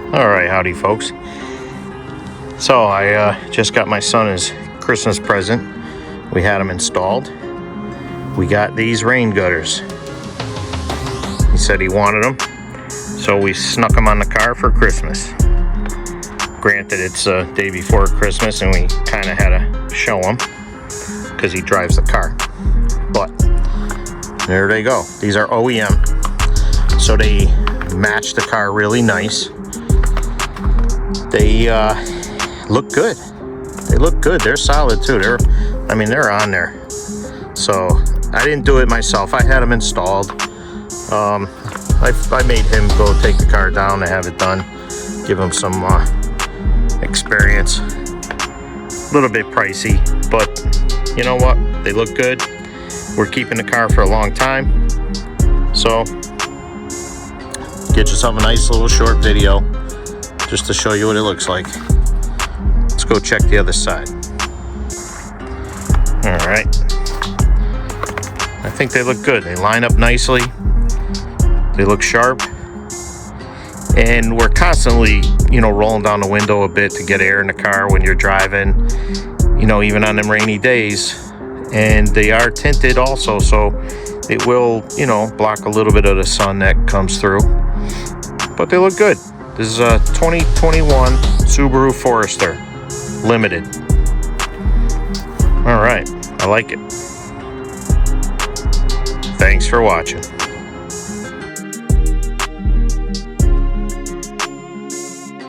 Alright, howdy folks. So I just got my son his Christmas present. We had them installed. We got these rain gutters. He said he wanted them, so we snuck them on the car for Christmas. Granted, it's the day before Christmas and we kind of had to show him because he drives the car. But there they go. These are OEM, so they match the car really nice. They look good. They look good. They're solid too. They're on there. So I didn't do it myself. I had them installed. I made him go take the car down to have it done. Give him some experience. A little bit pricey, but you know what? They look good. We're keeping the car for a long time. So get yourself a nice little short video just to show you what it looks like. Let's go check the other side. All right. I think they look good. They line up nicely. They look sharp. And we're constantly, rolling down the window a bit to get air in the car when you're driving, even on them rainy days. And they are tinted also, so it will, block a little bit of the sun that comes through. But they look good. This is a 2021 Subaru Forester Limited. All right, I like it. Thanks for watching.